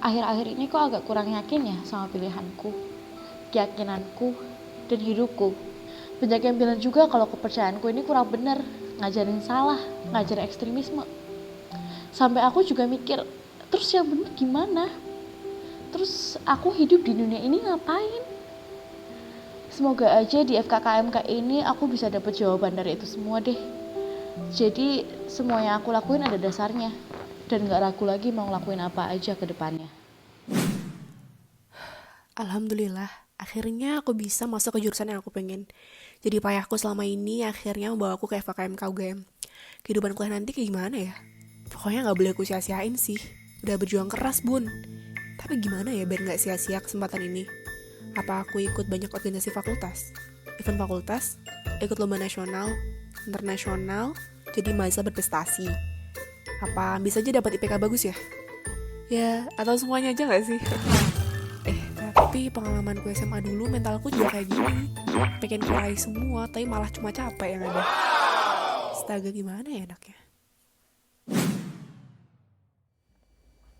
akhir-akhir ini kok agak kurang yakin ya sama pilihanku, keyakinanku, dan hidupku. Banyak yang bilang juga kalau kepercayaanku ini kurang benar, ngajarin salah, ngajarin ekstremisme. Sampai aku juga mikir, terus yang benar gimana? Terus aku hidup di dunia ini ngapain? Semoga aja di FKKMK ini aku bisa dapet jawaban dari itu semua deh. Jadi semua yang aku lakuin ada dasarnya, dan gak ragu lagi mau ngelakuin apa aja ke depannya. Alhamdulillah, akhirnya aku bisa masuk ke jurusan yang aku pengen. Jadi payahku selama ini akhirnya membawa aku ke FKKMK UGM. Kehidupan kuliah nanti kayak gimana ya? Pokoknya gak boleh aku sia-siain sih. Udah berjuang keras, Bun. Tapi gimana ya biar gak sia-sia kesempatan ini? Apa aku ikut banyak organisasi fakultas? Event fakultas? Ikut lomba nasional? Internasional? Jadi mahasiswa berprestasi? Apa bisa aja dapat IPK bagus ya? Ya, atau semuanya aja gak sih? Tapi pengalamanku SMA dulu mentalku juga kayak gini. Pengen kurai semua, tapi malah cuma capek yang ada. Astaga, gimana ya enaknya?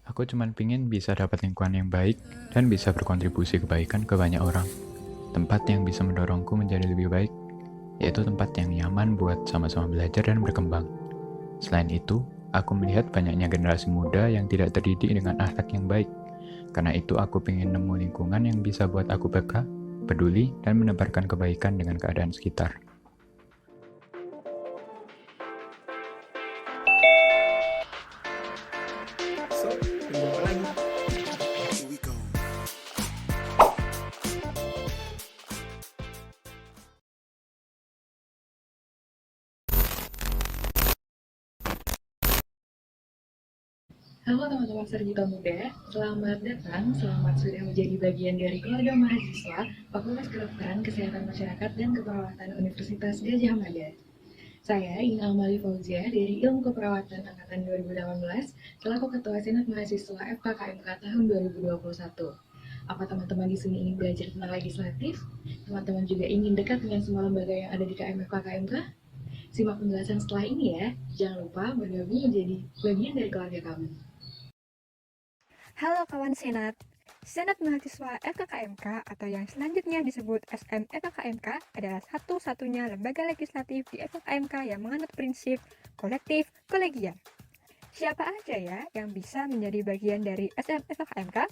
Aku cuma pingin bisa dapat lingkungan yang baik dan bisa berkontribusi kebaikan ke banyak orang. Tempat yang bisa mendorongku menjadi lebih baik, yaitu tempat yang nyaman buat sama-sama belajar dan berkembang. Selain itu, aku melihat banyaknya generasi muda yang tidak terdidik dengan akhlak yang baik. Karena itu aku pengen nemu lingkungan yang bisa buat aku peka, peduli, dan menebarkan kebaikan dengan keadaan sekitar. So, tunggu apa lagi? Here we go. Halo teman-teman Sarjito Muda, selamat datang, selamat sudah menjadi bagian dari keluarga mahasiswa Fakultas Kedokteran Kesehatan Masyarakat dan Keperawatan Universitas Gadjah Mada. Saya Ina Amali Fauzia dari Ilmu Keperawatan Angkatan 2018 selaku Ketua Senat Mahasiswa FKKMK tahun 2021. Apa teman-teman di sini ingin belajar tentang legislatif? Teman-teman juga ingin dekat dengan semua lembaga yang ada di KM FKKMK? Simak penjelasan setelah ini ya. Jangan lupa bergabung menjadi bagian dari keluarga kami. Halo kawan Senat. Senat Mahasiswa FKKMK atau yang selanjutnya disebut SM FKKMK adalah satu-satunya lembaga legislatif di FKKMK yang menganut prinsip kolektif kolegial. Siapa aja ya yang bisa menjadi bagian dari SM FKKMK?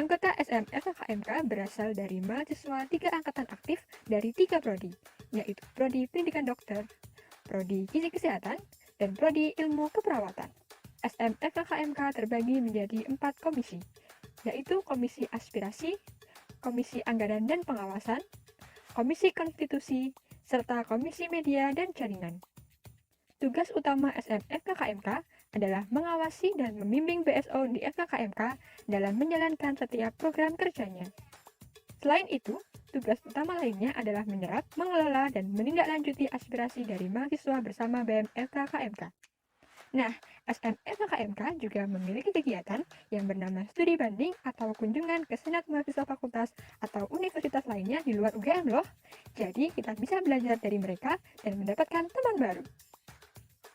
Anggota SM FKKMK berasal dari mahasiswa 3 angkatan aktif dari 3 prodi, yaitu Prodi Pendidikan Dokter, Prodi Gizi Kesehatan, dan Prodi Ilmu Keperawatan. SM FKKMK terbagi menjadi 4 komisi, yaitu Komisi Aspirasi, Komisi Anggaran dan Pengawasan, Komisi Konstitusi, serta Komisi Media dan Jaringan. Tugas utama SM FKKMK adalah mengawasi dan membimbing BSO di FKKMK dalam menjalankan setiap program kerjanya. Selain itu, tugas utama lainnya adalah menyerap, mengelola, dan menindaklanjuti aspirasi dari mahasiswa bersama BEM FKKMK. Nah, SM FKKMK juga memiliki kegiatan yang bernama studi banding atau kunjungan ke senat mahasiswa fakultas atau universitas lainnya di luar UGM loh. Jadi, kita bisa belajar dari mereka dan mendapatkan teman baru.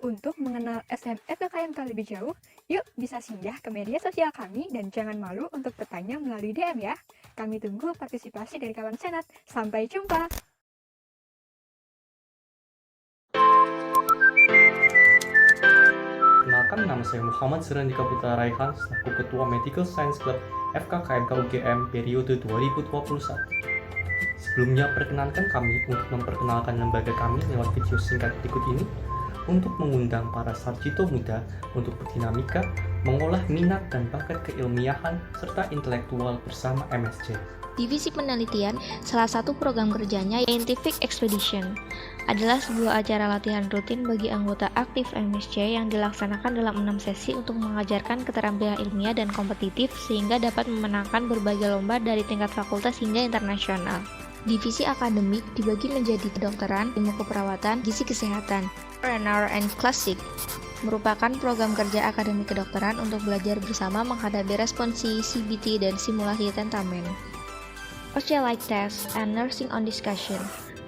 Untuk mengenal SM FKKMK lebih jauh, yuk bisa singgah ke media sosial kami dan jangan malu untuk bertanya melalui DM ya. Kami tunggu partisipasi dari kawan senat. Sampai jumpa! Perkenalkan, nama saya Muhammad Serandika Putra Raihan selaku Ketua Medical Science Club FKKMK UGM periode 2021. Sebelumnya, perkenalkan kami untuk memperkenalkan lembaga kami lewat video singkat berikut ini untuk mengundang para sarjito muda untuk berdinamika, mengolah minat dan bakat keilmiahan serta intelektual bersama MSC. Divisi Penelitian, salah satu program kerjanya Scientific Expedition, adalah sebuah acara latihan rutin bagi anggota aktif MSC yang dilaksanakan dalam 6 sesi untuk mengajarkan keterampilan ilmiah dan kompetitif sehingga dapat memenangkan berbagai lomba dari tingkat fakultas hingga internasional. Divisi Akademik dibagi menjadi kedokteran, ilmu keperawatan, gizi kesehatan, RNR and Classic, merupakan program kerja akademik kedokteran untuk belajar bersama menghadapi responsi, CBT, dan simulasi tentamen. OSCE Like Test and Nursing on Discussion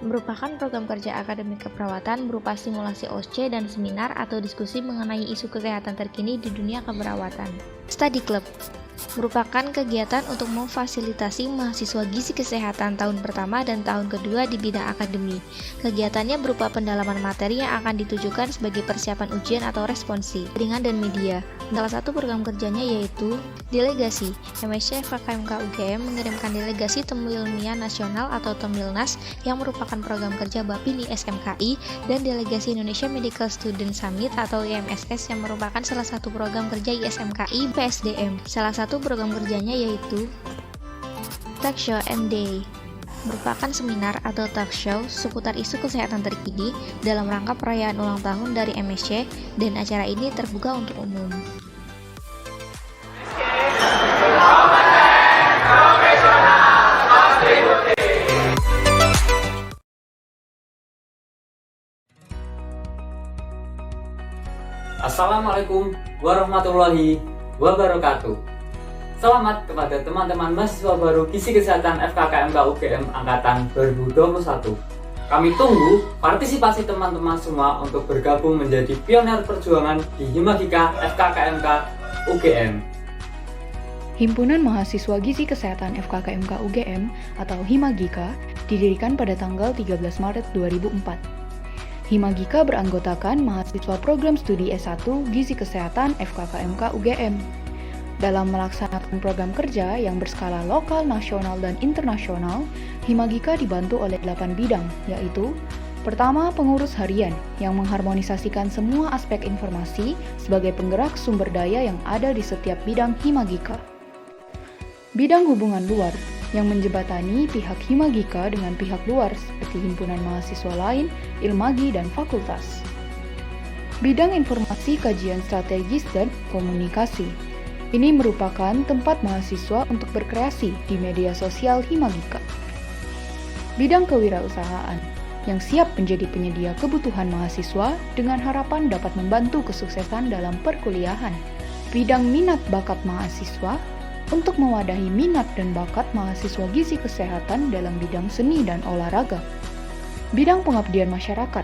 merupakan program kerja akademik keperawatan berupa simulasi OSCE dan seminar atau diskusi mengenai isu kesehatan terkini di dunia keperawatan. Study Club merupakan kegiatan untuk memfasilitasi mahasiswa gizi kesehatan tahun pertama dan tahun kedua di bidang akademi. Kegiatannya berupa pendalaman materi yang akan ditujukan sebagai persiapan ujian atau responsi, jaringan dan media. Salah satu program kerjanya yaitu delegasi. MSc FKKMK UGM mengirimkan delegasi Temu Ilmiah Nasional atau TEMILNAS yang merupakan program kerja Bapini SMKI dan delegasi Indonesia Medical Student Summit atau IMSS yang merupakan salah satu program kerja ISMKI PSDM. Salah satu program kerjanya yaitu Talk Show MD, merupakan seminar atau talk show seputar isu kesehatan terkini dalam rangka perayaan ulang tahun dari MSc, dan acara ini terbuka untuk umum. Assalamualaikum warahmatullahi wabarakatuh. Selamat kepada teman-teman mahasiswa baru Gizi Kesehatan FKKMK UGM Angkatan 2021. Kami tunggu partisipasi teman-teman semua untuk bergabung menjadi pionir perjuangan di Himagika FKKMK UGM. Himpunan Mahasiswa Gizi Kesehatan FKKMK UGM atau Himagika didirikan pada tanggal 13 Maret 2004. Himagika beranggotakan mahasiswa program studi S1 Gizi Kesehatan FKKMK UGM. Dalam melaksanakan program kerja yang berskala lokal, nasional, dan internasional, Himagika dibantu oleh 8 bidang, yaitu pertama, pengurus harian yang mengharmonisasikan semua aspek informasi sebagai penggerak sumber daya yang ada di setiap bidang Himagika. Bidang hubungan luar yang menjembatani pihak Himagika dengan pihak luar seperti himpunan mahasiswa lain, ilmagi, dan fakultas. Bidang informasi, kajian strategis, dan komunikasi. Ini merupakan tempat mahasiswa untuk berkreasi di media sosial Himagika. Bidang kewirausahaan yang siap menjadi penyedia kebutuhan mahasiswa dengan harapan dapat membantu kesuksesan dalam perkuliahan. Bidang minat bakat mahasiswa untuk mewadahi minat dan bakat mahasiswa gizi kesehatan dalam bidang seni dan olahraga. Bidang pengabdian masyarakat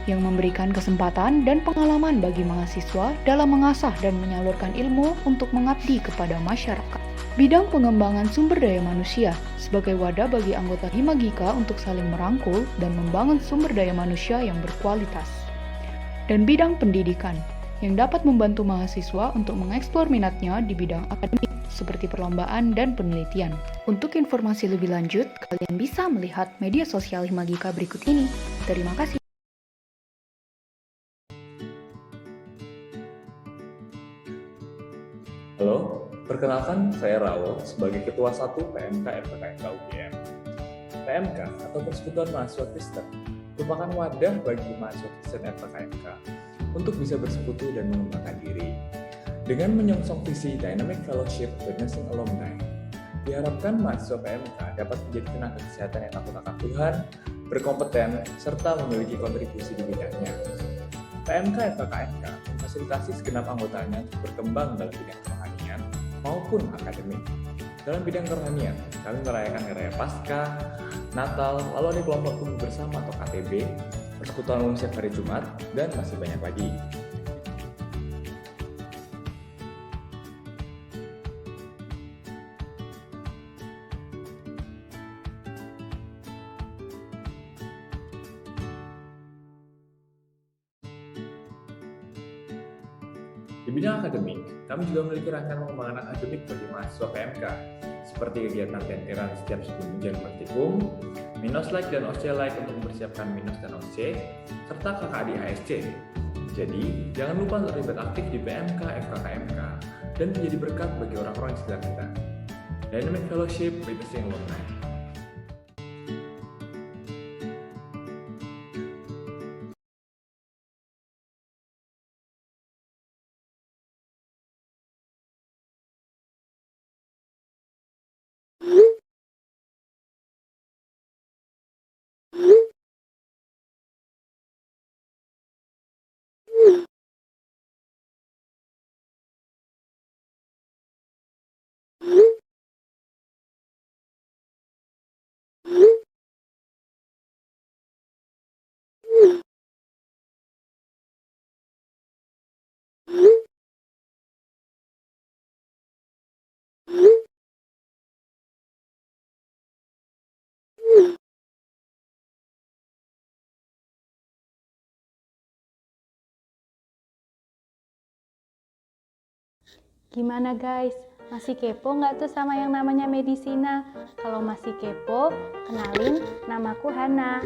yang memberikan kesempatan dan pengalaman bagi mahasiswa dalam mengasah dan menyalurkan ilmu untuk mengabdi kepada masyarakat. Bidang pengembangan sumber daya manusia sebagai wadah bagi anggota Himagika untuk saling merangkul dan membangun sumber daya manusia yang berkualitas. Dan bidang pendidikan yang dapat membantu mahasiswa untuk mengeksplor minatnya di bidang akademik seperti perlombaan dan penelitian. Untuk informasi lebih lanjut, kalian bisa melihat media sosial Himagika berikut ini. Terima kasih. Halo, perkenalkan saya Rawo sebagai Ketua 1 PMK FKKMK UGM. PMK atau Persekutuan Mahasiswa Kristen merupakan wadah bagi mahasiswa Kristen FKKMK untuk bisa bersekutu dan mengembangkan diri. Dengan menyongsong visi Dynamic Fellowship Witnessing Alumni, diharapkan mahasiswa PMK dapat menjadi tenaga kesehatan yang takut akan Tuhan, berkompeten, serta memiliki kontribusi di bidangnya. PMK FKKMK memfasilitasi segenap anggotanya untuk berkembang dalam bidang kerohanian maupun akademik. Dalam bidang kerohanian, kami merayakan Hari Raya Paskah, Natal, lalu ada kelompok tumbuh bersama atau KTB, persekutuan umum setiap hari Jumat, dan masih banyak lagi. Di bidang akademik, kami juga memiliki rangkaian pengembangan akademik bagi mahasiswa PMK, seperti kegiatan tenteran setiap sebelum ujian praktikum, Minus-like dan OC-like untuk mempersiapkan Minus dan OC, serta KKD HSC. Jadi, jangan lupa untuk terlibat aktif di PMK FKKMK dan menjadi berkat bagi orang-orang di sekitar kita. Dynamic Fellowship Witnessing Alumni. Gimana guys? Masih kepo nggak tuh sama yang namanya Medisina? Kalau masih kepo, kenalin, namaku Hana.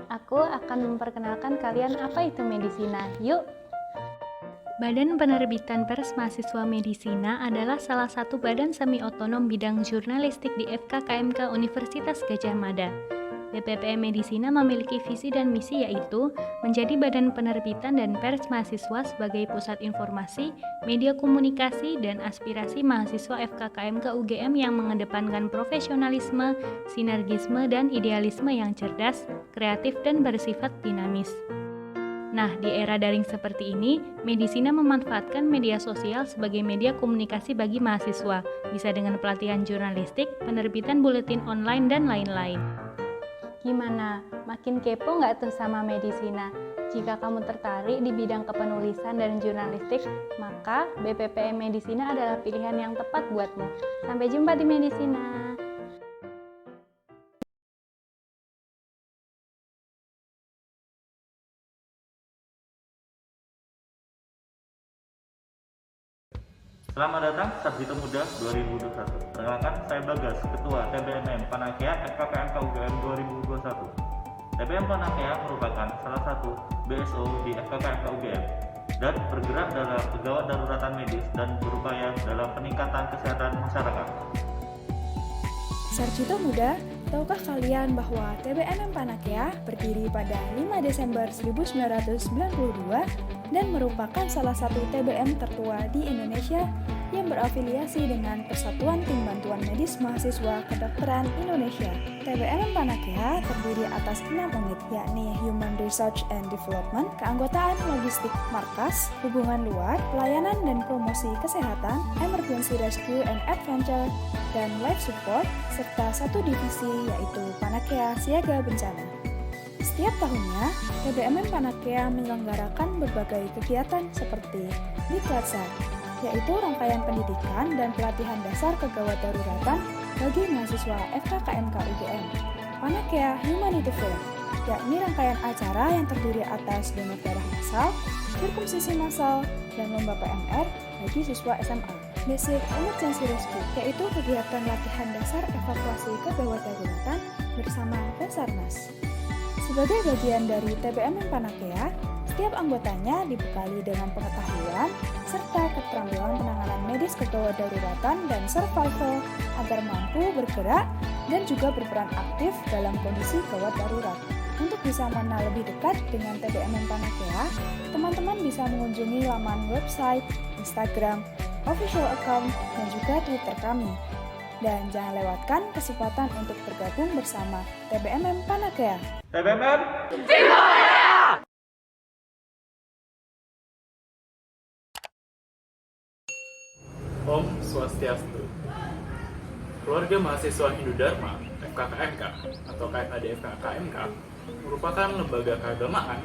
Aku akan memperkenalkan kalian apa itu Medisina. Yuk! Badan Penerbitan Pers Mahasiswa Medisina adalah salah satu badan semi-otonom bidang jurnalistik di FKKMK Universitas Gadjah Mada. BPPM Medisina memiliki visi dan misi yaitu menjadi badan penerbitan dan pers mahasiswa sebagai pusat informasi, media komunikasi, dan aspirasi mahasiswa FKKMK UGM yang mengedepankan profesionalisme, sinergisme, dan idealisme yang cerdas, kreatif, dan bersifat dinamis. Nah, di era daring seperti ini, Medisina memanfaatkan media sosial sebagai media komunikasi bagi mahasiswa, bisa dengan pelatihan jurnalistik, penerbitan buletin online, dan lain-lain. Gimana? Makin kepo nggak tuh sama Medisina? Jika kamu tertarik di bidang kepenulisan dan jurnalistik, maka BPPM Medisina adalah pilihan yang tepat buatmu. Sampai jumpa di Medisina! Selamat datang Sarjito Muda 2021. Perkenalkan, saya Bagas, Ketua TBMM Panakea FKKMK UGM 2021. TBM Panakea merupakan salah satu BSO di FKKMK UGM dan bergerak dalam kegawat daruratan medis dan berupaya dalam peningkatan kesehatan masyarakat. Sarjito Muda, tahukah kalian bahwa TBMM Panakea berdiri pada 5 Desember 1992 dan merupakan salah satu TBM tertua di Indonesia yang berafiliasi dengan Persatuan Tim Bantuan Medis Mahasiswa Kedokteran Indonesia. TBMM Panakea terdiri atas 6 unit, yakni Human Research and Development, keanggotaan logistik markas, hubungan luar, pelayanan dan promosi kesehatan, Emergency Rescue and Adventure, dan Life Support, serta satu divisi yaitu Panakea Siaga Bencana. Setiap tahunnya, TBMM Panakea menyelenggarakan berbagai kegiatan seperti Diklatsa, yaitu rangkaian pendidikan dan pelatihan dasar kegawat daruratan bagi mahasiswa FKKMK UGM. Panakea Humanity Fair, yakni rangkaian acara yang terdiri atas donor darah massal, sirkumsisi massal, dan lomba PMR bagi siswa SMA. Basic Emergency Rescue, yaitu kegiatan latihan dasar evakuasi kegawat daruratan bersama Basarnas. Sebagai bagian dari TBMM Panakea, setiap anggotanya dibekali dengan pengetahuan serta keterampilan penanganan medis kegawat daruratan dan survival agar mampu bergerak dan juga berperan aktif dalam kondisi gawat darurat. Untuk bisa mengenal lebih dekat dengan TBMM Panakea, teman-teman bisa mengunjungi laman website, Instagram, official account, dan juga Twitter kami. Dan jangan lewatkan kesempatan untuk bergabung bersama TBMM Panakea. TBMM Panakea! Om Swastiastu. Keluarga Mahasiswa Hindu Dharma FKKMK atau KFAD FKKMK merupakan lembaga keagamaan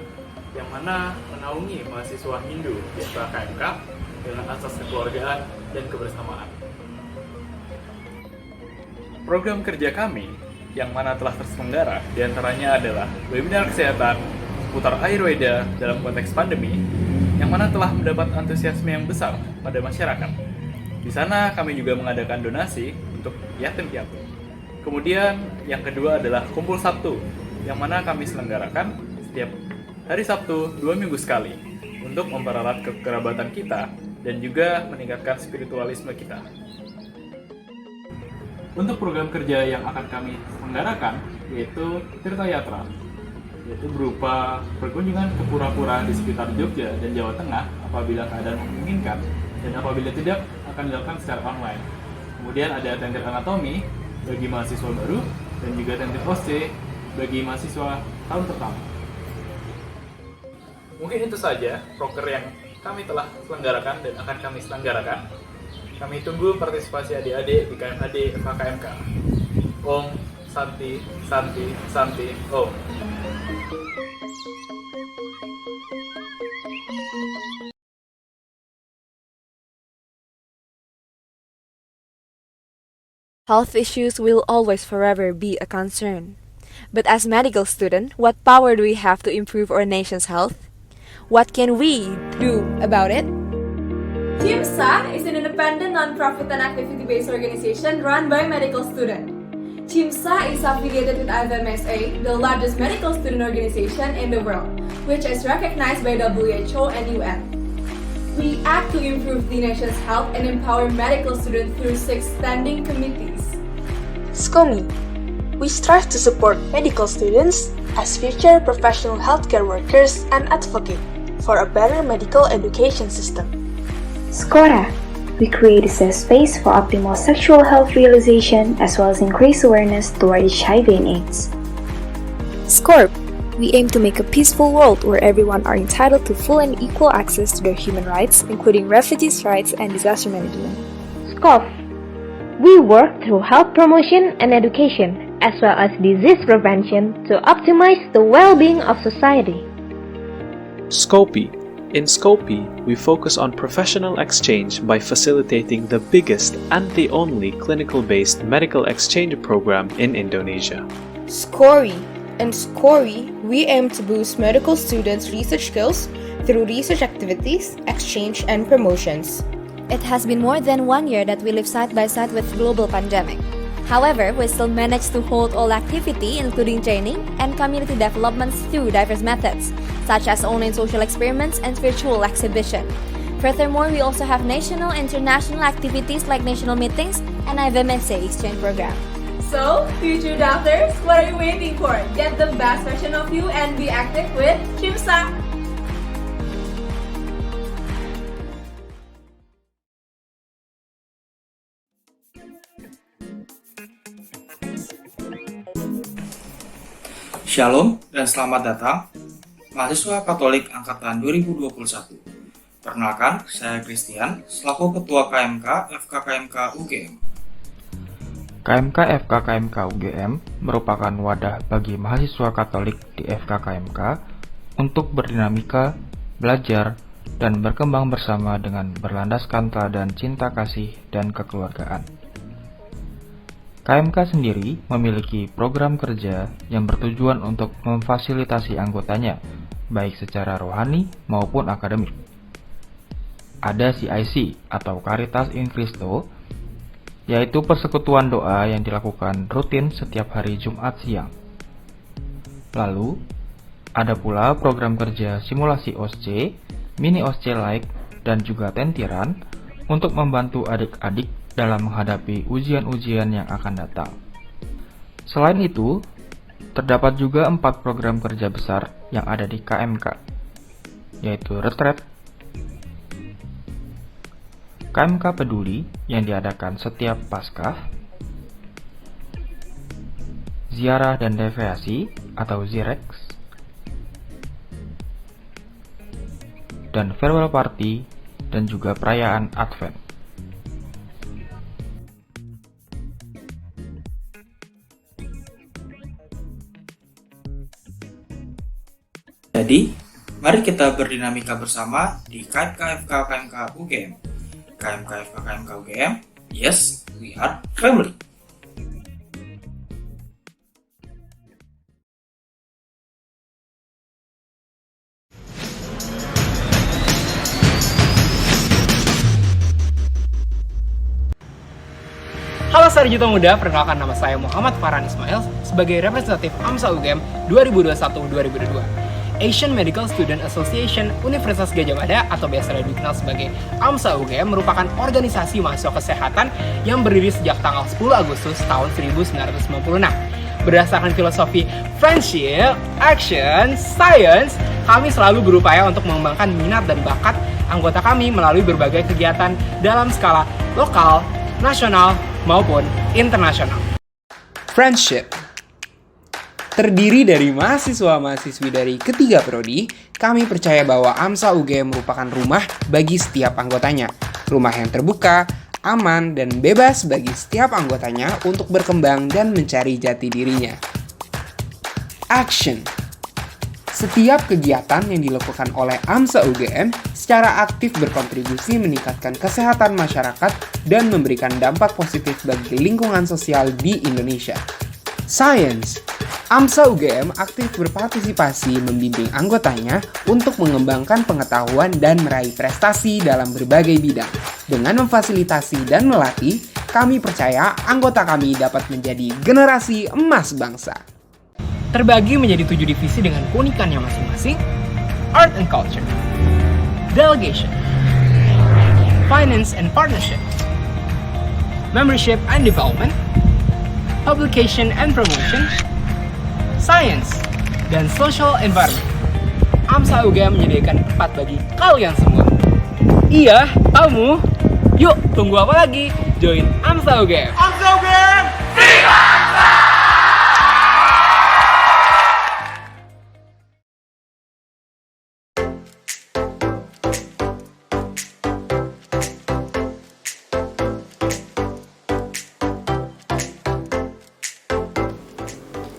yang mana menaungi mahasiswa Hindu di FKKMK dengan asas kekeluargaan dan kebersamaan. Program kerja kami yang mana telah terselenggara diantaranya adalah webinar kesehatan seputar Ayurveda dalam konteks pandemi yang mana telah mendapat antusiasme yang besar pada masyarakat. Di sana kami juga mengadakan donasi untuk yatim piatu. Kemudian yang kedua adalah Kumpul Sabtu yang mana kami selenggarakan setiap hari Sabtu 2 minggu sekali untuk mempererat kekerabatan kita dan juga meningkatkan spiritualisme kita. Untuk program kerja yang akan kami selenggarakan yaitu Tirta Yatra, yaitu berupa perkunjungan ke pura-pura di sekitar Jogja dan Jawa Tengah apabila keadaan memungkinkan dan apabila tidak akan dilakukan secara online. Kemudian ada tender anatomi bagi mahasiswa baru dan juga tender OC bagi mahasiswa tahun pertama. Mungkin itu saja proker yang kami telah selenggarakan dan akan kami selenggarakan. Kami tunggu partisipasi adik-adik di KMHD FKKMK. Om Santi Santi Santi Om. Health issues will always forever be a concern. But as medical student, what power do we have to improve our nation's health? What can we do about it? CIMSA is an independent non-profit and activity-based organization run by medical students. CIMSA is affiliated with IFMSA, the largest medical student organization in the world, which is recognized by WHO and UN. We act to improve the nation's health and empower medical students through 6 standing committees. SCOMI. We strive to support medical students as future professional healthcare workers and advocate for a better medical education system. SCORA. We create a safe space for optimal sexual health realization as well as increase awareness toward HIV and AIDS. SCORP. We aim to make a peaceful world where everyone are entitled to full and equal access to their human rights, including refugees' rights and disaster management. SCOF. We work through health promotion and education, as well as disease prevention to optimize the well-being of society. SCOPI. In SCOPI, we focus on professional exchange by facilitating the biggest and the only clinical-based medical exchange program in Indonesia. SCORI. In SCORI, we aim to boost medical students' research skills through research activities, exchange, and promotions. It has been more than 1 year that we live side by side with global pandemic. However, we still manage to hold all activity, including training and community developments through diverse methods, such as online social experiments and virtual exhibition. Furthermore, we also have national and international activities like national meetings and IVMSA exchange program. So, future doctors, what are you waiting for? Get the best version of you and be active with CIMSA! Shalom dan selamat datang mahasiswa Katolik angkatan 2021. Perkenalkan, saya Christian selaku Ketua KMK FKKMK UGM. KMK FKKMK UGM merupakan wadah bagi mahasiswa Katolik di FKKMK untuk berdinamika, belajar, dan berkembang bersama dengan berlandaskan teladan cinta kasih dan kekeluargaan. KMK sendiri memiliki program kerja yang bertujuan untuk memfasilitasi anggotanya, baik secara rohani maupun akademik. Ada CIC atau Caritas in Christo, yaitu persekutuan doa yang dilakukan rutin setiap hari Jumat siang. Lalu, ada pula program kerja simulasi OSCE, mini OSCE Like, dan juga tentiran untuk membantu adik-adik dalam menghadapi ujian-ujian yang akan datang. Selain itu, terdapat juga 4 program kerja besar yang ada di KMK, yaitu Retreat, KMK Peduli yang diadakan setiap Paskah, Ziarah dan Deviasi atau Zirex, dan Farewell Party dan juga perayaan Advent. Jadi, mari kita berdinamika bersama di KMK FKKMK UGM. KMK FKKMK UGM, yes, we are family. Halo Sarjito Muda, perkenalkan nama saya Muhammad Farhan Ismail sebagai representatif AMSA UGM 2021-2022. Asian Medical Student Association Universitas Gadjah Mada atau biasa dikenal sebagai AMSA UGM merupakan organisasi mahasiswa kesehatan yang berdiri sejak tanggal 10 Agustus tahun 1996. Berdasarkan filosofi Friendship, Action, Science, kami selalu berupaya untuk mengembangkan minat dan bakat anggota kami melalui berbagai kegiatan dalam skala lokal, nasional, maupun internasional. Friendship terdiri dari mahasiswa-mahasiswi dari ketiga prodi. Kami percaya bahwa AMSA UGM merupakan rumah bagi setiap anggotanya. Rumah yang terbuka, aman, dan bebas bagi setiap anggotanya untuk berkembang dan mencari jati dirinya. Action. Setiap kegiatan yang dilakukan oleh AMSA UGM secara aktif berkontribusi meningkatkan kesehatan masyarakat dan memberikan dampak positif bagi lingkungan sosial di Indonesia. Science. AMSA UGM aktif berpartisipasi membimbing anggotanya untuk mengembangkan pengetahuan dan meraih prestasi dalam berbagai bidang. Dengan memfasilitasi dan melatih, kami percaya anggota kami dapat menjadi generasi emas bangsa. Terbagi menjadi 7 divisi dengan keunikannya masing-masing: Art and Culture, Delegation, Finance and Partnership, Membership and Development, Publication and Promotion, Science, dan Social Environment. AMSA UGM menyediakan tempat bagi kalian semua. Iya, kamu. Yuk, tunggu apa lagi? Join AMSA UGM. AMSA UGM!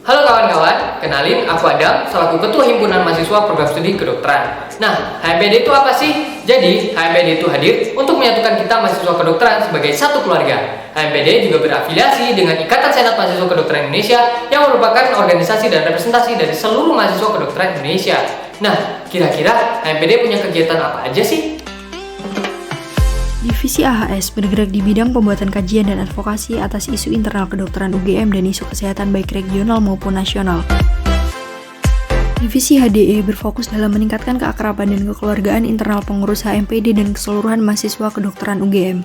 Halo kawan-kawan, kenalin aku Adam, selaku Ketua Himpunan Mahasiswa Program Studi Kedokteran. Nah, HMPD itu apa sih? Jadi, HMPD itu hadir untuk menyatukan kita mahasiswa kedokteran sebagai satu keluarga. HMPD juga berafiliasi dengan Ikatan Senat Mahasiswa Kedokteran Indonesia yang merupakan organisasi dan representasi dari seluruh mahasiswa kedokteran Indonesia. Nah, kira-kira HMPD punya kegiatan apa aja sih? Divisi AHS bergerak di bidang pembuatan kajian dan advokasi atas isu internal kedokteran UGM dan isu kesehatan baik regional maupun nasional. Divisi HDE berfokus dalam meningkatkan keakraban dan kekeluargaan internal pengurus HMPD dan keseluruhan mahasiswa kedokteran UGM.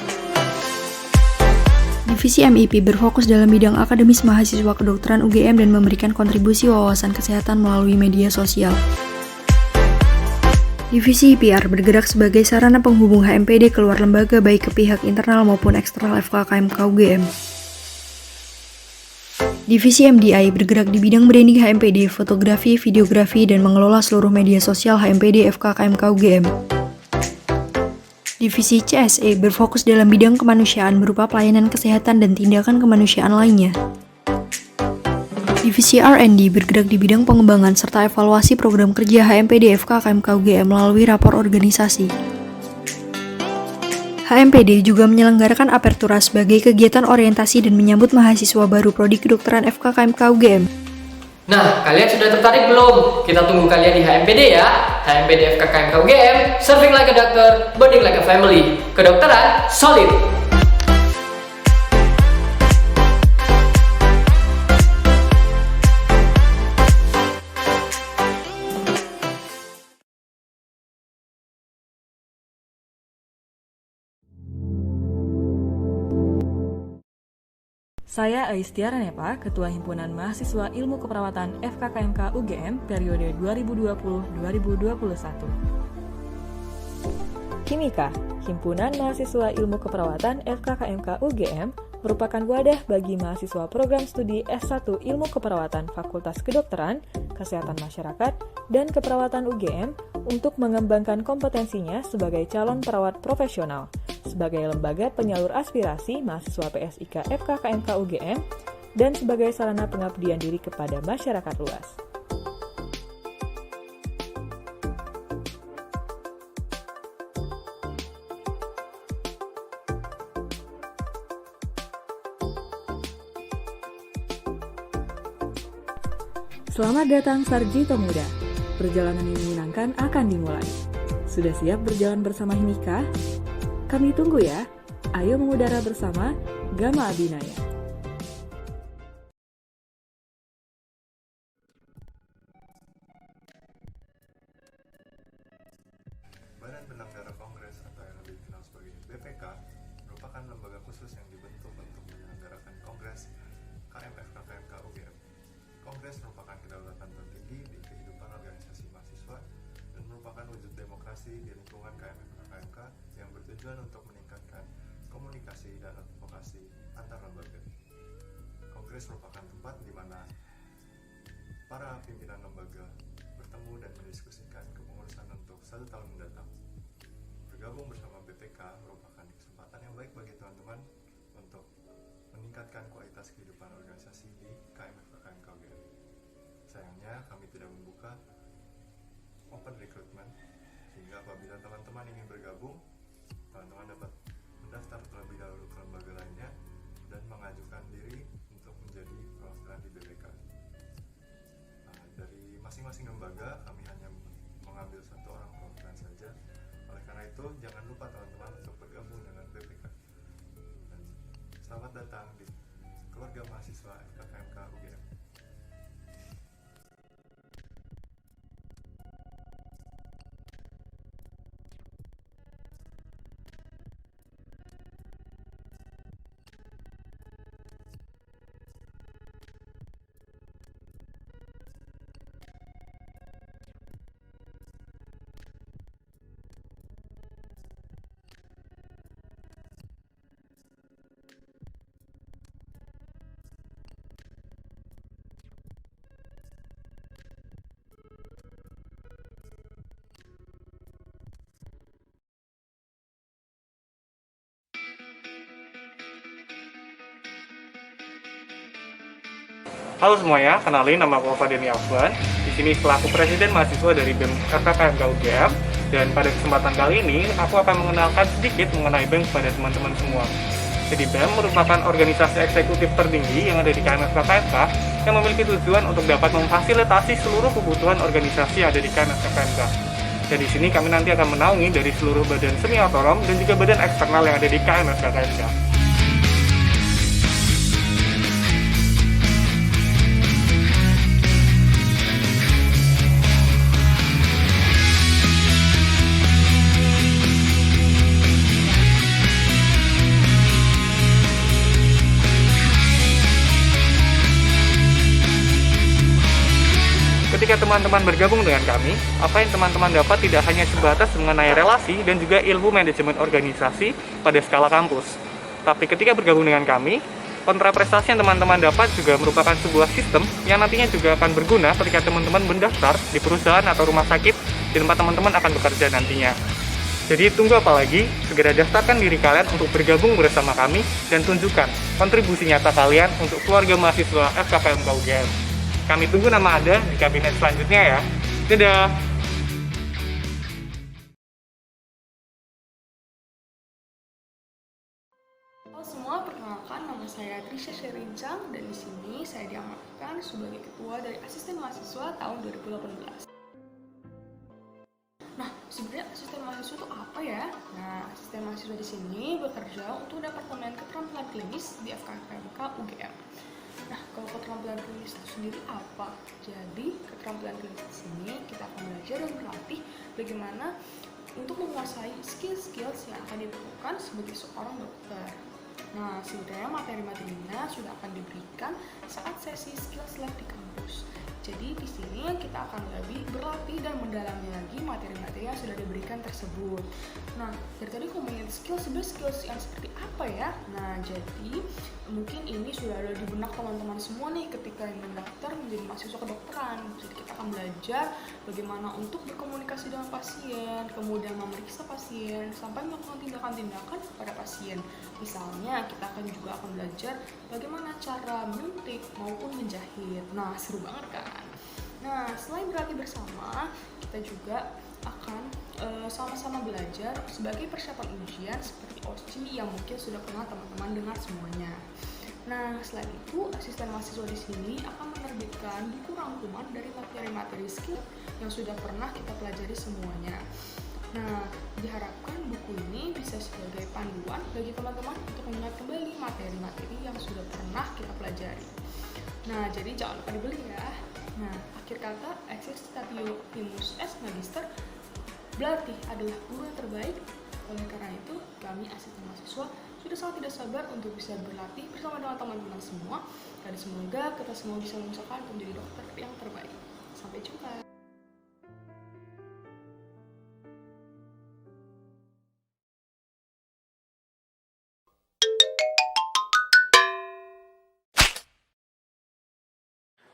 Divisi MIP berfokus dalam bidang akademis mahasiswa kedokteran UGM dan memberikan kontribusi wawasan kesehatan melalui media sosial. Divisi IPR bergerak sebagai sarana penghubung HMPD keluar lembaga baik ke pihak internal maupun eksternal FKKMK UGM. Divisi MDI bergerak di bidang branding HMPD, fotografi, videografi, dan mengelola seluruh media sosial HMPD FKKMK UGM. Divisi CSE berfokus dalam bidang kemanusiaan berupa pelayanan kesehatan dan tindakan kemanusiaan lainnya. Divisi R&D bergerak di bidang pengembangan serta evaluasi program kerja HMPD FKKMK UGM melalui rapor organisasi. HMPD juga menyelenggarakan Apertura sebagai kegiatan orientasi dan menyambut mahasiswa baru prodi kedokteran FKKMK UGM. Nah, kalian sudah tertarik belum? Kita tunggu kalian di HMPD ya. HMPD FKKMK UGM, serving like a doctor, bonding like a family. Kedokteran solid. Saya Ais Tiaranepa, Ketua Himpunan Mahasiswa Ilmu Keperawatan FKKMK UGM periode 2020-2021. Kimika, Himpunan Mahasiswa Ilmu Keperawatan FKKMK UGM merupakan wadah bagi mahasiswa program studi S1 Ilmu Keperawatan Fakultas Kedokteran, Kesehatan Masyarakat, dan Keperawatan UGM untuk mengembangkan kompetensinya sebagai calon perawat profesional, sebagai lembaga penyalur aspirasi mahasiswa PSIK FKKMK UGM, dan sebagai sarana pengabdian diri kepada masyarakat luas. Selamat datang Sarjito Muda. Perjalanan yang menyenangkan akan dimulai. Sudah siap berjalan bersama Himika? Kami tunggu ya. Ayo mengudara bersama Gama Abinaya. Badan Penyelenggara Kongres atau yang lebih dikenal sebagai BPK merupakan lembaga khusus yang dibentuk untuk menyelenggarakan Kongres KMFKKMK UGM. Kongres merupakan kedaulatan tertinggi di kehidupan organisasi mahasiswa dan merupakan wujud demokrasi di lingkungan KMFKKMK yang bertujuan untuk meningkatkan komunikasi dan advokasi antar lembaga. Kongres merupakan tempat di mana para pimpinan lembaga bertemu dan mendiskusikan kepengurusan untuk 1 tahun mendatang. Bergabung bersama BPK merupakan kesempatan yang baik bagi teman-teman untuk meningkatkan kualitas kehidupan organisasi di KMFKKMK UGM. Sayangnya kami tidak membuka open recruitment, sehingga apabila teman-teman ingin bergabung, teman-teman dapat mendaftar terlebih dahulu ke lembaga lainnya dan mengajukan diri untuk menjadi perwakilan di BPK. itu, jangan lupa teman-teman untuk bergabung dengan BPK. Dan selamat datang di keluarga mahasiswa FKKMK UGM. Halo semuanya, kenalin nama aku Fadeni Afwan. Di sini selaku Presiden Mahasiswa dari BEM FKKMK UGM. Dan pada kesempatan kali ini, aku akan mengenalkan sedikit mengenai BEM kepada teman-teman semua. Jadi BEM merupakan organisasi eksekutif tertinggi yang ada di KMFKKMK yang memiliki tujuan untuk dapat memfasilitasi seluruh kebutuhan organisasi yang ada di KMFKKMK. Dan di sini kami nanti akan menaungi dari seluruh badan semi otonom dan juga badan eksternal yang ada di KMFKKMK. Ketika teman-teman bergabung dengan kami, apa yang teman-teman dapat tidak hanya sebatas mengenai relasi dan juga ilmu manajemen organisasi pada skala kampus. Tapi ketika bergabung dengan kami, kontraprestasi yang teman-teman dapat juga merupakan sebuah sistem yang nantinya juga akan berguna ketika teman-teman mendaftar di perusahaan atau rumah sakit di tempat teman-teman akan bekerja nantinya. Jadi tunggu apa lagi, segera daftarkan diri kalian untuk bergabung bersama kami dan tunjukkan kontribusi nyata kalian untuk keluarga mahasiswa FKKMK UGM. Kami tunggu nama Anda di kabinet selanjutnya ya. Dadah! Halo semua, perkenalkan nama saya Trisha Sherincang dan di sini saya diamanatkan sebagai ketua dari asisten mahasiswa tahun 2018. Nah, sebenarnya asisten mahasiswa itu apa ya? Nah, asisten mahasiswa di sini bekerja untuk Departemen Keterampilan Klinis di FKKMK UGM. Nah, kalau keterampilan klinis itu sendiri apa? Jadi, keterampilan klinis di sini kita akan belajar dan berlatih bagaimana untuk menguasai skill-skills yang akan diperlukan sebagai seorang dokter. Nah, sebenarnya materi-materinya sudah akan diberikan saat sesi skills lab di kampus. Jadi, di sini kita akan lebih berlatih dan mendalami lagi materi-materi yang sudah diberikan tersebut. Nah, dari tadi ngomongin skills, sebenarnya skills yang seperti apa ya? Nah, jadi mungkin ini sudah ada di benak teman-teman semua nih ketika ingin mendaftar menjadi mahasiswa kedokteran. Jadi kita akan belajar bagaimana untuk berkomunikasi dengan pasien, kemudian memeriksa pasien, sampai melakukan tindakan-tindakan kepada pasien. Misalnya, kita juga akan belajar bagaimana cara menyuntik maupun menjahit. Nah, seru banget kan? Nah, selain berlatih bersama, kita juga akan sama-sama belajar sebagai persiapan ujian seperti OSCE yang mungkin sudah pernah teman-teman dengar semuanya. Nah, selain itu, asisten mahasiswa di sini akan menerbitkan buku rangkuman dari materi-materi skill yang sudah pernah kita pelajari semuanya. Nah, diharapkan buku ini bisa sebagai panduan bagi teman-teman untuk mengingat kembali materi-materi yang sudah pernah kita pelajari. Nah, jadi jangan lupa dibeli ya. Nah, akhir kata, Exis Statio Primus S Magister, berarti adalah guru yang terbaik. Oleh karena itu, kami asisten mahasiswa sudah sangat tidak sabar untuk bisa berlatih bersama dengan teman-teman semua. Dan semoga kita semua bisa mengusahakan untuk menjadi dokter yang terbaik. Sampai jumpa.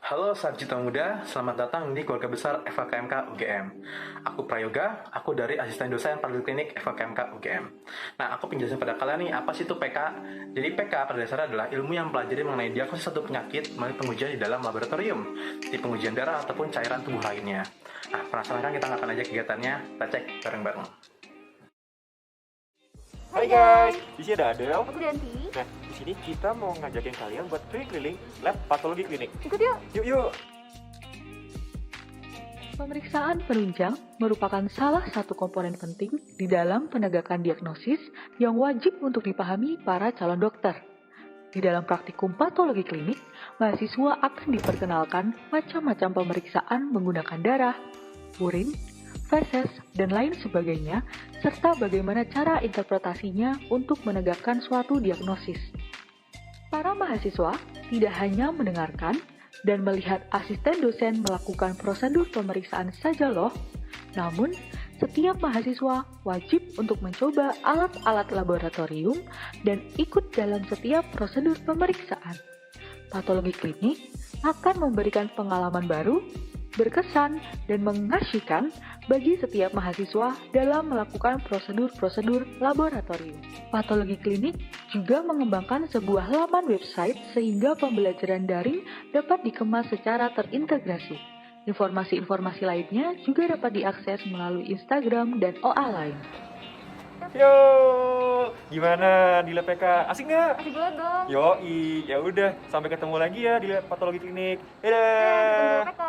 Halo Sarjito Muda, selamat datang di keluarga besar FKKMK UGM. Aku Prayoga, aku dari asisten dosen Poliklinik FKKMK UGM. Nah, aku penjelasan pada kalian nih, apa sih itu PK? Jadi PK pada dasarnya adalah ilmu yang mempelajari mengenai diagnosis suatu penyakit melalui pengujian di dalam laboratorium, seperti pengujian darah ataupun cairan tubuh lainnya. Nah, penasaran kan kita akan aja kegiatannya? Kita cek bareng-bareng. Hai guys, di sini ada Adel. Aku Danti. Nah, di sini kita mau ngajakin kalian buat keliling lab patologi klinik. Ikut yuk. Yuk. Pemeriksaan penunjang merupakan salah satu komponen penting di dalam penegakan diagnosis yang wajib untuk dipahami para calon dokter. Di dalam praktikum patologi klinik, mahasiswa akan diperkenalkan macam-macam pemeriksaan menggunakan darah, urin, feses, dan lain sebagainya, serta bagaimana cara interpretasinya untuk menegakkan suatu diagnosis. Para mahasiswa tidak hanya mendengarkan dan melihat asisten dosen melakukan prosedur pemeriksaan saja loh, namun setiap mahasiswa wajib untuk mencoba alat-alat laboratorium dan ikut dalam setiap prosedur pemeriksaan. Patologi klinik akan memberikan pengalaman baru, berkesan, dan mengasyikkan bagi setiap mahasiswa dalam melakukan prosedur-prosedur laboratorium. Patologi klinik juga mengembangkan sebuah laman website sehingga pembelajaran daring dapat dikemas secara terintegrasi. Informasi-informasi lainnya juga dapat diakses melalui Instagram dan OA lain. Yo, gimana di lab PK? Asik nggak? Asik banget dong. Yoi, ya udah, sampai ketemu lagi ya di lab patologi klinik. Ya, Dadah. PK.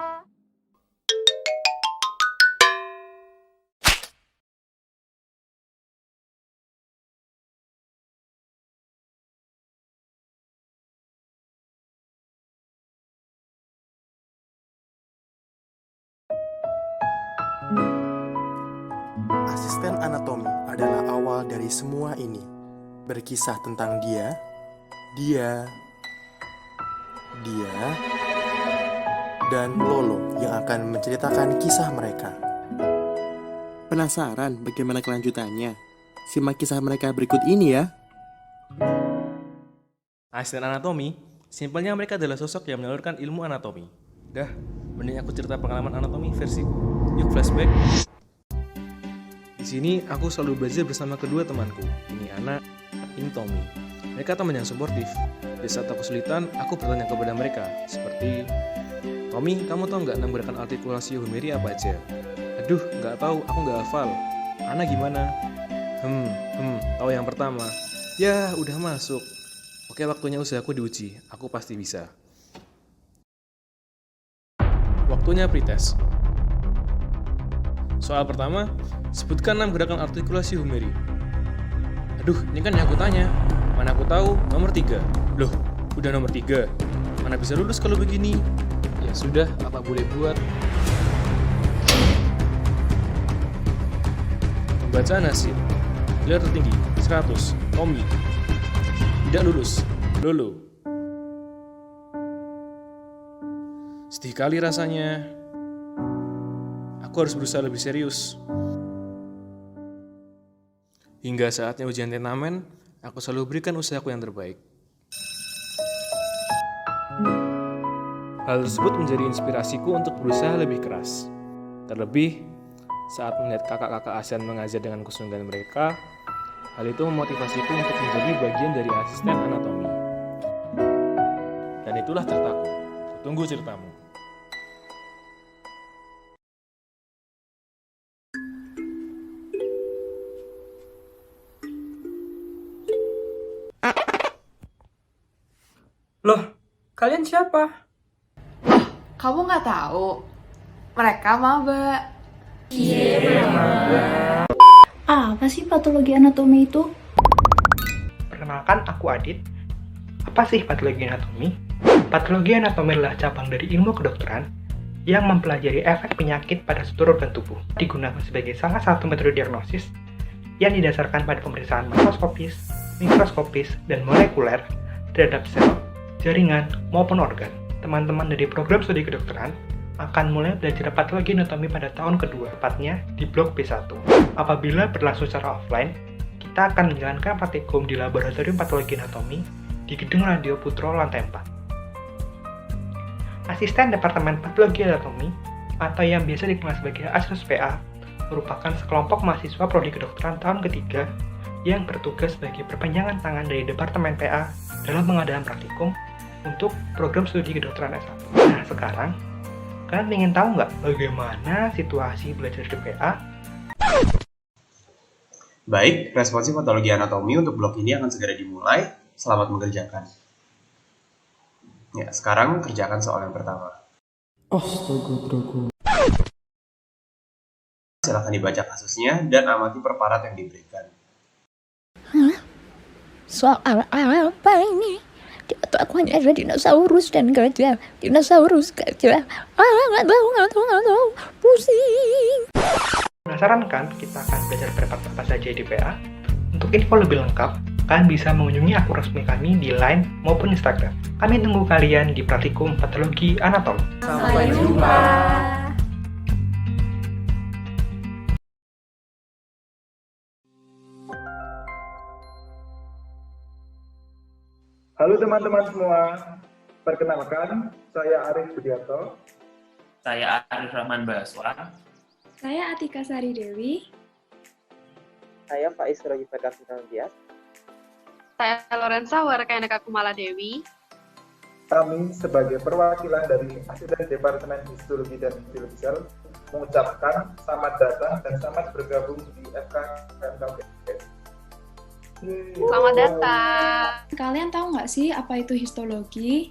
Asisten anatomi adalah awal dari semua ini. Berkisah tentang dia, dan Lolo yang akan menceritakan kisah mereka. Penasaran bagaimana kelanjutannya? Simak kisah mereka berikut ini ya. Asisten anatomi, simpelnya mereka adalah sosok yang menyalurkan ilmu anatomi. Dah, mending aku cerita pengalaman anatomi versiku. Yuk flashback. Di sini aku selalu belajar bersama kedua temanku. Ini Ana, ini Tommy. Mereka teman yang suportif. Di saat aku kesulitan, aku bertanya kepada mereka, seperti, Tommy, kamu tahu nggak 6 gerakan artikulasi Humeri apa aja? Aduh, nggak tahu, aku nggak hafal. Ana gimana? Tahu yang pertama. Ya, udah masuk. Oke, waktunya usahaku diuji. Aku pasti bisa. Waktunya pretest. Soal pertama, sebutkan 6 gerakan artikulasi Humeri. Aduh, ini kan yang aku tanya. Mana aku tahu, nomor 3. Loh, udah nomor 3. Mana bisa lulus kalau begini? Ya sudah, apa boleh buat. Pembacaan hasil. Gelar tertinggi, 100. Tommy. Tidak lulus. Lolo. Sedih kali rasanya. Aku harus berusaha lebih serius. Hingga saatnya ujian turnamen, aku selalu berikan usahaku yang terbaik. Hal tersebut menjadi inspirasiku untuk berusaha lebih keras. Terlebih, saat melihat kakak-kakak ASEAN mengajar dengan kesungguhan mereka, hal itu memotivasiku untuk menjadi bagian dari asisten anatomi. Dan itulah ceritaku. Kutunggu ceritamu. Loh, kalian siapa? Kamu nggak tahu? Mereka maba. Apa sih patologi anatomi itu? Perkenalkan, aku Adit. Apa sih patologi anatomi? Patologi anatomi adalah cabang dari ilmu kedokteran yang mempelajari efek penyakit pada struktur organ tubuh. Digunakan sebagai salah satu metode diagnosis yang didasarkan pada pemeriksaan makroskopis, mikroskopis, dan molekuler terhadap sel, jaringan, maupun organ. Teman-teman dari program studi kedokteran akan mulai belajar patologi anatomi pada tahun kedua, tepatnya di blok B1. Apabila berlangsung secara offline, kita akan menjalankan praktikum di laboratorium patologi anatomi di Gedung Radio Putro lantai 4. Asisten Departemen Patologi Anatomi atau yang biasa dikenal sebagai ASIS PA merupakan sekelompok mahasiswa prodi kedokteran tahun ketiga yang bertugas sebagai perpanjangan tangan dari Departemen PA dalam pengadaan praktikum untuk program studi kedokteran S1. Nah, sekarang kalian ingin tahu nggak bagaimana situasi belajar di PA? Baik, responsi patologi anatomi untuk blok ini akan segera dimulai. Selamat mengerjakan. Ya, sekarang kerjakan soal yang pertama. Astaga, Silahkan dibaca kasusnya dan amati preparat yang diberikan. Soal apa ini? Di otak aku hanya ada dinosaurus dan gajah. Dinosaurus, gajah. Nggak tahu. Pusing. Penasaran kan kita akan belajar preparat apa saja di PA? Untuk info lebih lengkap, kalian bisa mengunjungi akun resmi kami di Line maupun Instagram. Kami tunggu kalian di praktikum patologi anatomi. Sampai jumpa. Halo teman-teman semua, perkenalkan saya Arif Budiarto. Saya Arif Rahman Baswa. Saya Atika Sari Dewi. Saya Faiz Roji Pekasinan Bias. Saya Lorenza Warakayanaka Kumala Dewi. Kami sebagai perwakilan dari Asisten Departemen Histologi dan Biologi Sel mengucapkan selamat datang dan selamat bergabung di FKMK UGM. Selamat datang. Kalian tahu nggak sih apa itu histologi?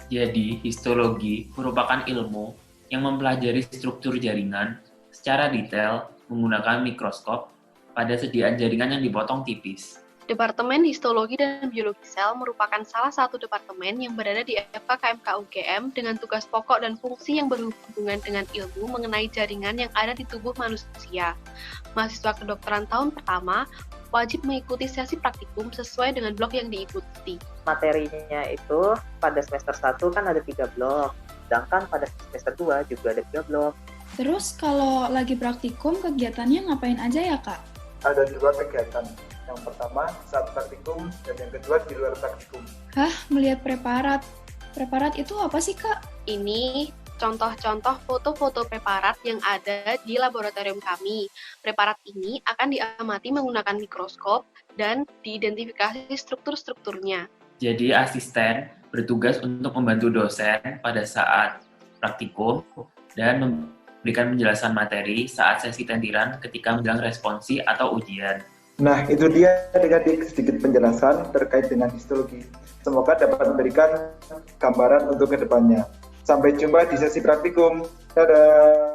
Jadi, histologi merupakan ilmu yang mempelajari struktur jaringan secara detail menggunakan mikroskop pada sediaan jaringan yang dipotong tipis. Departemen Histologi dan Biologi Sel merupakan salah satu departemen yang berada di FKKMK UGM dengan tugas pokok dan fungsi yang berhubungan dengan ilmu mengenai jaringan yang ada di tubuh manusia. Mahasiswa kedokteran tahun pertama wajib mengikuti sesi praktikum sesuai dengan blok yang diikuti. Materinya itu pada semester 1 kan ada 3 blok, sedangkan pada semester 2 juga ada 3 blok. Terus kalau lagi praktikum, kegiatannya ngapain aja ya, Kak? Ada 2 kegiatan. Yang pertama saat praktikum dan yang kedua di luar praktikum. Hah, melihat preparat. Preparat itu apa sih, Kak? Ini contoh-contoh foto-foto preparat yang ada di laboratorium kami. Preparat ini akan diamati menggunakan mikroskop dan diidentifikasi struktur-strukturnya. Jadi, asisten bertugas untuk membantu dosen pada saat praktikum dan memberikan penjelasan materi saat sesi tendiran ketika menjelang responsi atau ujian. Nah, itu dia adik-adik sedikit penjelasan terkait dengan histologi. Semoga dapat memberikan gambaran untuk kedepannya. Sampai jumpa di sesi praktikum. Dadah!